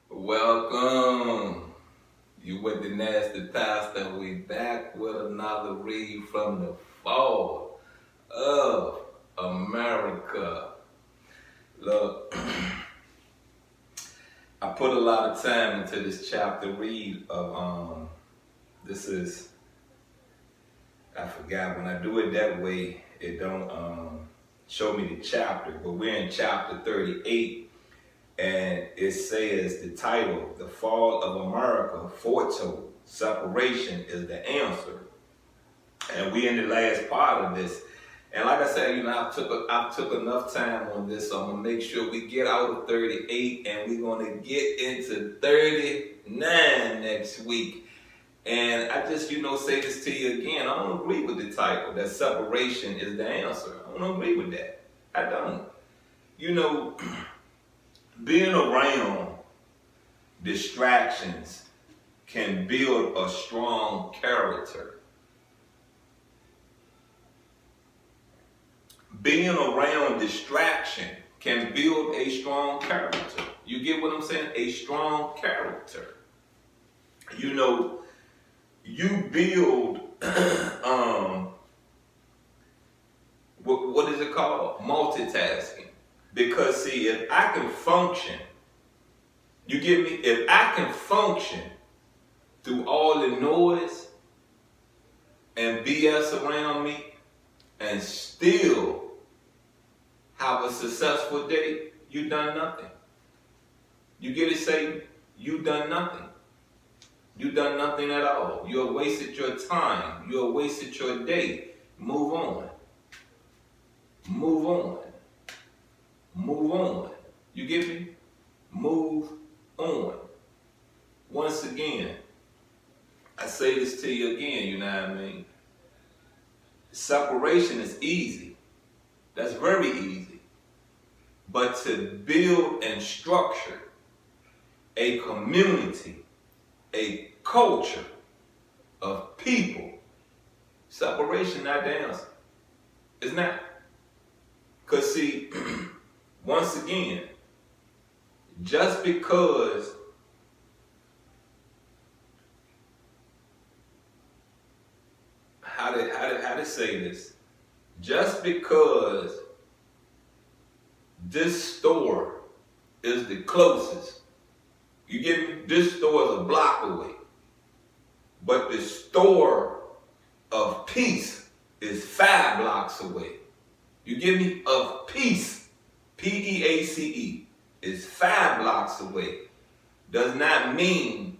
Welcome. You with the Nasty Pastor. We back with another read from the fall of America. Look, I put a lot of time into this chapter read of this is I forgot when I do it that way it don't show me the chapter, but we're in chapter 38. And it says the title, The Fall of America Foretold. Separation is the answer. And we in the last part of this. And like I said, I took enough time on this, so I'm gonna make sure we get out of 38 and we're gonna get into 39 next week. And I just, say this to you again. I don't agree with the title that separation is the answer. I don't agree with that. I don't. You know, being around distractions can build a strong character. Being around distraction can build a strong character. You get what I'm saying? A strong character. You build, what is it called? Multitasking. Because see, if I can function, you get me? If I can function through all the noise and BS around me and still have a successful day, you done nothing. You get it, Satan? You done nothing. You done nothing at all. You have wasted your time. You have wasted your day. Move on. Move on. Move on. You get me? Move on. Once again, I say this to you again, you know what I mean? Separation is easy. That's very easy. But to build and structure a community, a culture of people, separation not the answer. It's not. Because see, once again, just because how to say this? Just because this store is the closest, you get me? This store is a block away, but the store of peace is 5 blocks away. You get me? Of peace, P-E-A-C-E, is 5 blocks away. Does not mean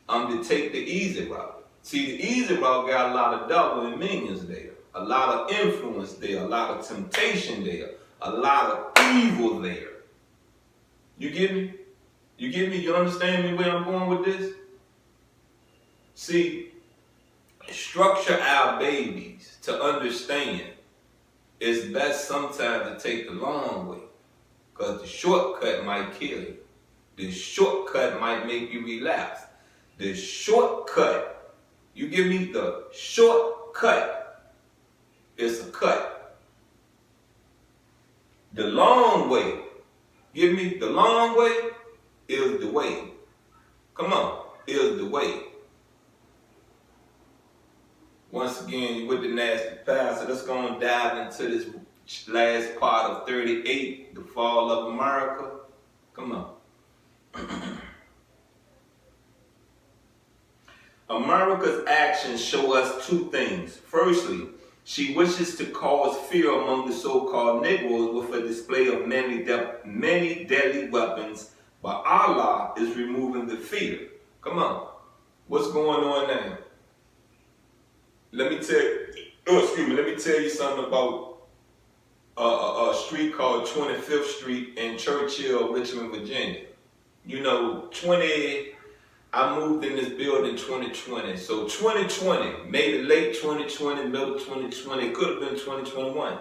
I'm to take the easy route. See, the easy route got a lot of devil and minions there, a lot of influence there, a lot of temptation there, a lot of evil there. You get me? You get me? You understand me where I'm going with this? See, structure our babies to understand it's best sometimes to take the long way, because the shortcut might kill you. The shortcut might make you relapse. The shortcut, you give me the shortcut, it's a cut. The long way, give me the long way is the way. Come on, is the way. Once again, you with the Nasty Pastor. Let's go and dive into this last part of 38, the fall of America. Come on. America's actions show us 2 things. Firstly, she wishes to cause fear among the so-called Negroes with a display of many deadly weapons, but Allah is removing the fear. Come on. What's going on now? Let me tell you something about a street called 25th Street in Churchill, Richmond, Virginia. I moved in this building 2020. So 2020, maybe late 2020, middle 2020, it could have been 2021.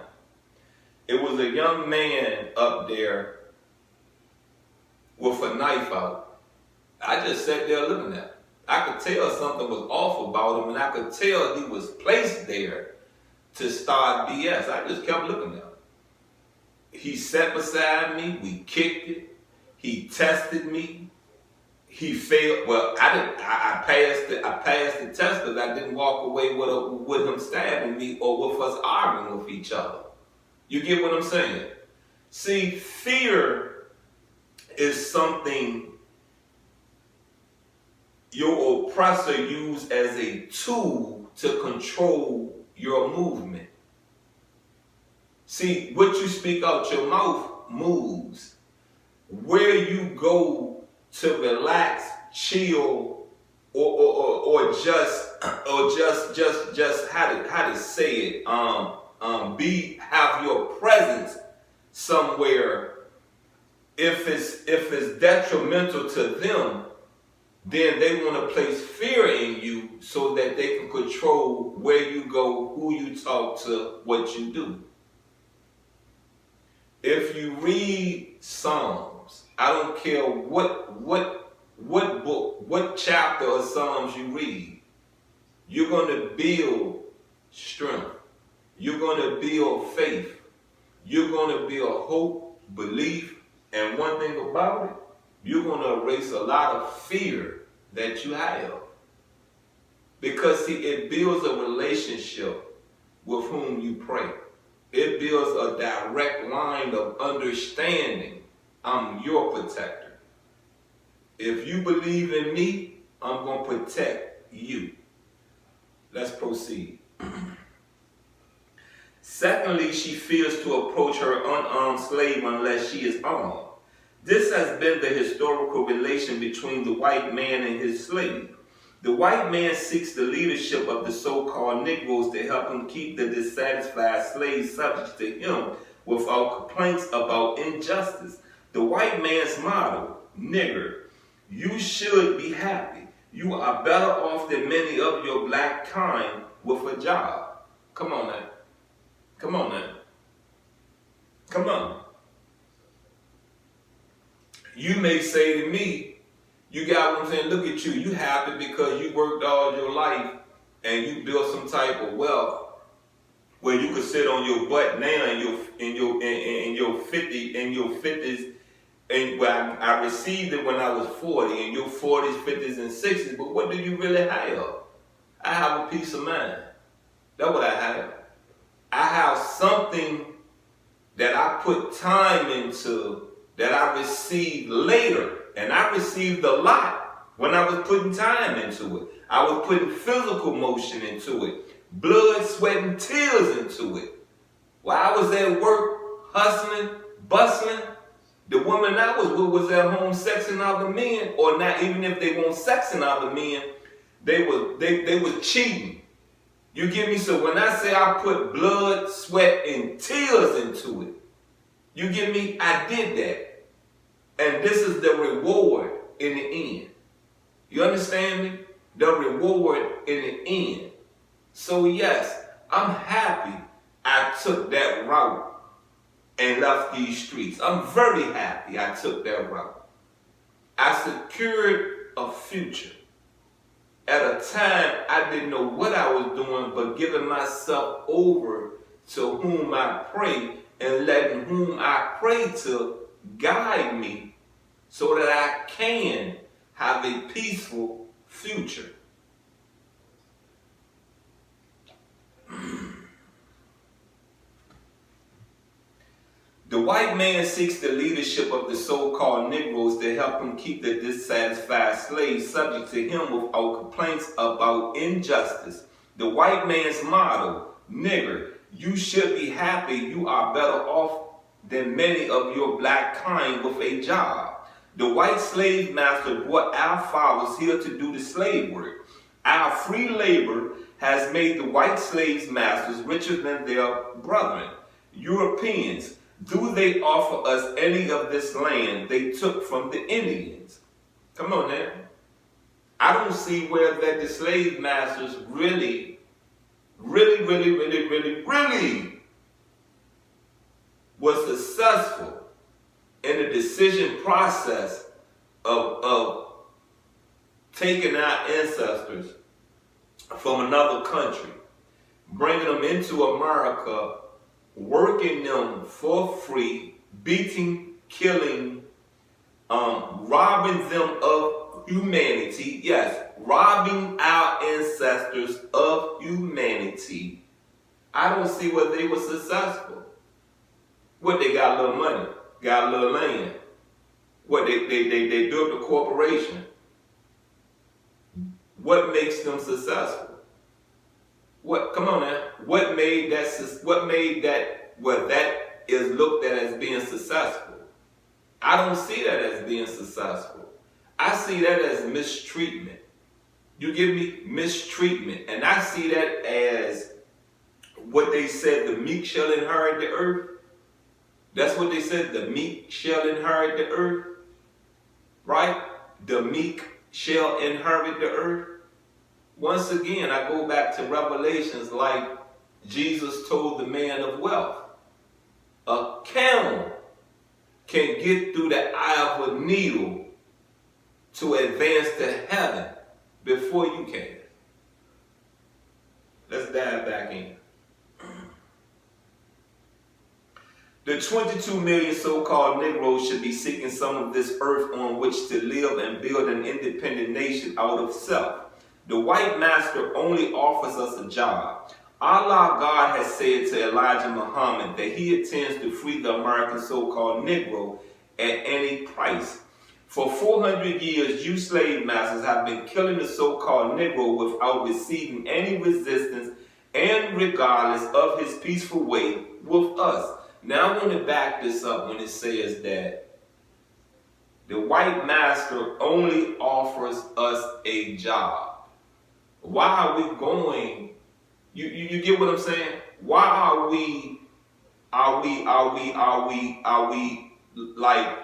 It was a young man up there with a knife out. I just sat there looking at him. I could tell something was off about him, and I could tell he was placed there to start BS. I just kept looking at him. He sat beside me, we kicked it, he tested me, he failed. Well, I passed the test because I didn't walk away with him stabbing me or with us arguing with each other. You get what I'm saying? See, fear is something your oppressor used as a tool to control your movement. See, what you speak out your mouth moves. Where you go to relax, chill, or just how to say it, have your presence somewhere. If it's detrimental to them, then they want to place fear in you so that they can control where you go, who you talk to, what you do. If you read Psalms, I don't care what book, what chapter of Psalms you read, you're going to build strength. You're going to build faith. You're going to build hope, belief, and one thing about it, you're going to erase a lot of fear that you have. Because see, it builds a relationship with whom you pray. It builds a direct line of understanding. I'm your protector. If you believe in me, I'm going to protect you. Let's proceed. Secondly, she fears to approach her unarmed slave unless she is armed. This has been the historical relation between the white man and his slave. The white man seeks the leadership of the so-called Negroes to help him keep the dissatisfied slaves subject to him without complaints about injustice. The white man's motto, nigger, you should be happy. You are better off than many of your black kind with a job. Come on now. Come on now. Come on. You may say to me, you got what I'm saying, look at you. You happy because you worked all your life and you built some type of wealth where you could sit on your butt now in your 50s. And well, I received it when I was 40, in your 40s, 50s, and 60s. But what do you really have? I have a peace of mind. That's what I have. I have something that I put time into that I received later. And I received a lot when I was putting time into it. I was putting physical motion into it. Blood, sweat, and tears into it. While I was at work, hustling, bustling, the woman I was with was at home sexing other men, or not even if they weren't sexing other men, they was cheating. You get me? So when I say I put blood, sweat, and tears into it, you get me? I did that. And this is the reward in the end. You understand me? The reward in the end. So yes, I'm happy I took that route and left these streets. I'm very happy I took that route. I secured a future. At a time I didn't know what I was doing, but giving myself over to whom I pray and letting whom I pray to guide me so that I can have a peaceful future. The white man seeks the leadership of the so-called Negroes to help him keep the dissatisfied slaves subject to him without complaints about injustice. The white man's motto, nigger, you should be happy. You are better off than many of your black kind with a job. The white slave master brought our fathers here to do the slave work. Our free labor has made the white slaves masters richer than their brethren. Europeans, do they offer us any of this land they took from the Indians? Come on now. I don't see where that the slave masters really was successful in the decision process of taking our ancestors from another country, bringing them into America, working them for free, beating, killing, robbing them of of humanity. Yes, robbing our ancestors of humanity. I don't see where they were successful. What, they got a little money, got a little land. What, they built a corporation. What makes them successful? What, come on now. What made that, well, that is looked at as being successful? I don't see that as being successful. I see that as mistreatment. You give me mistreatment. And I see that as what they said, the meek shall inherit the earth. That's what they said, the meek shall inherit the earth. Right? The meek shall inherit the earth. Once again, I go back to Revelations, like Jesus told the man of wealth. A camel can get through the eye of a needle to advance to heaven before you can. Let's dive back in. The 22 million so-called Negroes should be seeking some of this earth on which to live and build an independent nation out of self. The white master only offers us a job. Allah God has said to Elijah Muhammad that he intends to free the American so-called Negro at any price. For 400 years, you slave masters have been killing the so-called Negro without receiving any resistance and regardless of his peaceful way with us. Now I want to back this up when it says that the white master only offers us a job. Why are we going? You get what I'm saying? Why are we like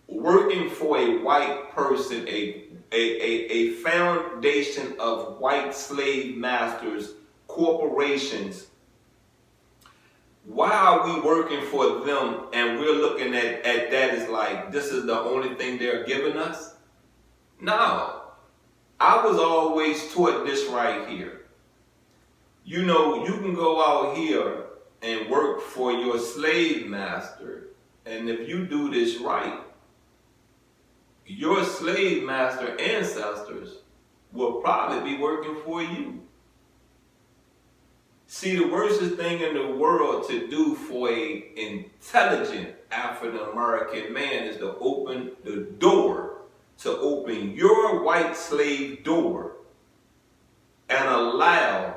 working for a white person, a foundation of white slave masters, corporations? Why are we working for them and we're looking at that as like this is the only thing they're giving us? No. I was always taught this right here. You know, you can go out here and work for your slave master, and if you do this right, your slave master ancestors will probably be working for you. See, the worstest thing in the world to do for an intelligent African American man is to open the door, to open your white slave door and allow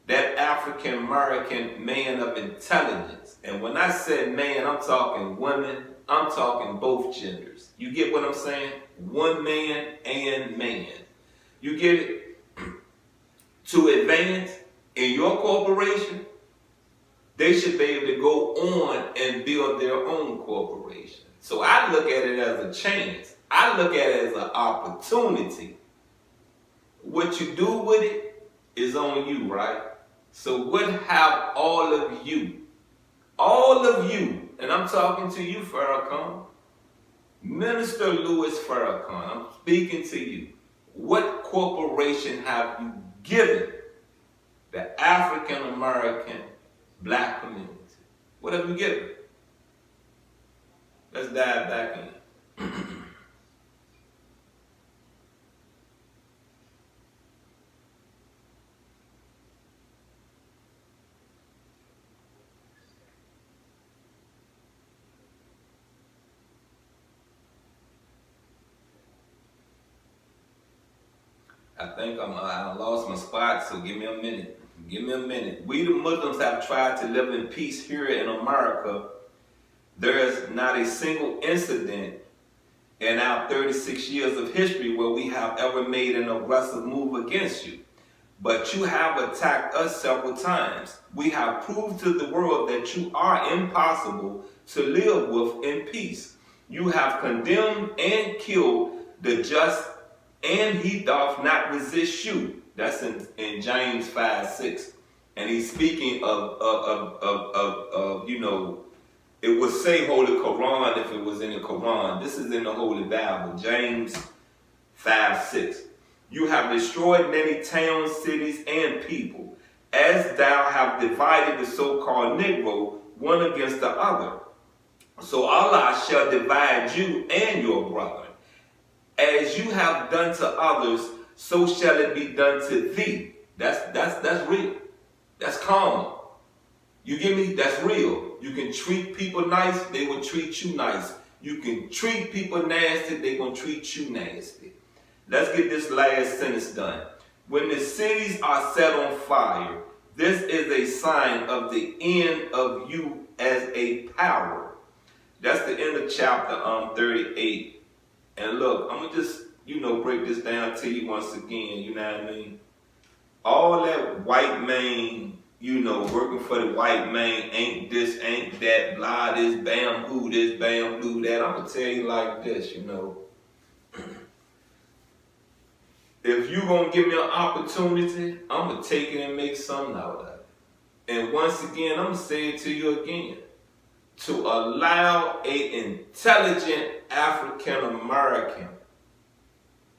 that African American man of intelligence. And when I said man, I'm talking women, I'm talking both genders. You get what I'm saying? One man and man. You get it? To advance in your corporation, they should be able to go on and build their own corporation. So I look at it as a chance. I look at it as an opportunity. What you do with it is on you, right? So what have all of you, and I'm talking to you, Farrakhan, Minister Louis Farrakhan, I'm speaking to you. What corporation have you given the African American black community? What have you given? Let's dive back in. I think I lost my spot, so give me a minute. Give me a minute. We the Muslims have tried to live in peace here in America. There is not a single incident in our 36 years of history where we have ever made an aggressive move against you. But you have attacked us several times. We have proved to the world that you are impossible to live with in peace. You have condemned and killed the just, and he doth not resist you. That's in James 5:6. And he's speaking of you know, it would say Holy Quran if it was in the Quran. This is in the Holy Bible, James 5:6. You have destroyed many towns, cities, and people, as thou have divided the so-called Negro one against the other. So Allah shall divide you and your brethren. As you have done to others, so shall it be done to thee. That's real. That's karma. You get me? That's real. You can treat people nice, they will treat you nice. You can treat people nasty, they gonna treat you nasty. Let's get this last sentence done. When the cities are set on fire, this is a sign of the end of you as a power. That's the end of chapter 38. And look, I'm gonna just, break this down to you once again, you know what I mean? All that white man, working for the white man, ain't this, ain't that, blah, this, bamboo, that. I'm gonna tell you like this, If you gonna give me an opportunity, I'm gonna take it and make something out of it. And once again, I'm gonna say it to you again. To allow an intelligent African American,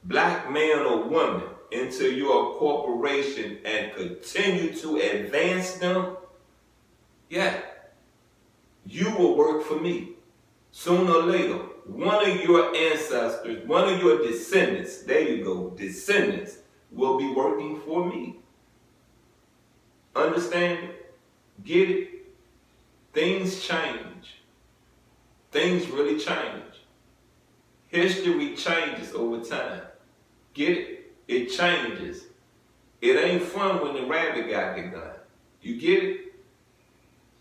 black man or woman, into your corporation and continue to advance them, you will work for me. Sooner or later, one of your ancestors, one of your descendants, there you go, descendants, will be working for me. Understand it? Get it? Things change. Things really change. History changes over time. Get it? It changes. It ain't fun when the rabbit got the gun. You get it?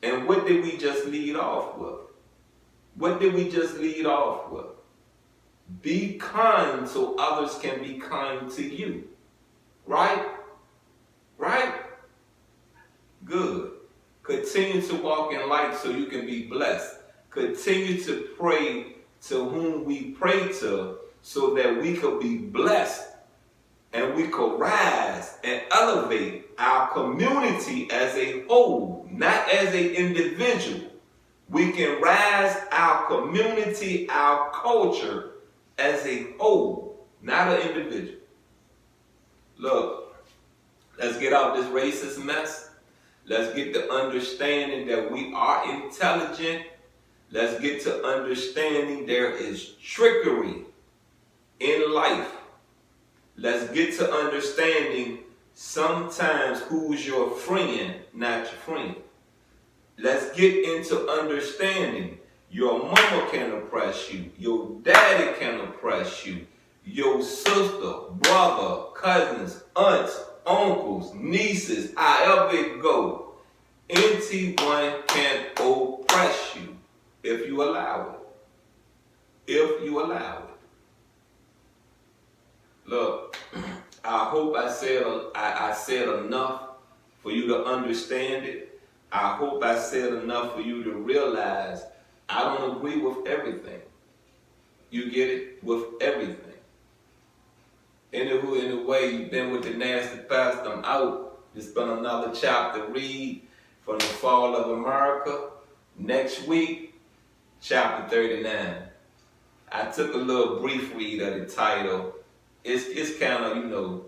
And what did we just lead off with? What did we just lead off with? Be kind so others can be kind to you. Right? Right? Good. Continue to walk in light so you can be blessed. Continue to pray to whom we pray to so that we could be blessed and we could rise and elevate our community as a whole, not as an individual. We can rise our community, our culture as a whole, not an individual. Look, let's get out this racist mess. Let's get to understanding that we are intelligent. Let's get to understanding there is trickery in life. Let's get to understanding sometimes who's your friend, not your friend. Let's get into understanding your mama can oppress you, your daddy can oppress you, your sister, brother, cousins, aunts, uncles, nieces, however it go. Anyone can oppress you if you allow it. If you allow it. Look, I hope I said enough for you to understand it. I hope I said enough for you to realize I don't agree with everything. You get it? With everything. Anyway, you've been with the Nasty Pastor. I'm out. It's been another chapter read from the Fall of America. Next week, chapter 39. I took a little brief read of the title. It's kind of,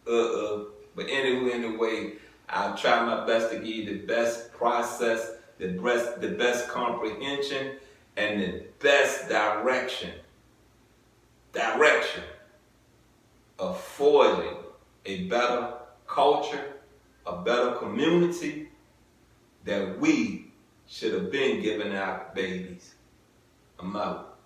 but anyway, I'll try my best to give you the best process, the best comprehension, and the best direction of forging a better culture, a better community that we should have been giving our babies. I'm out.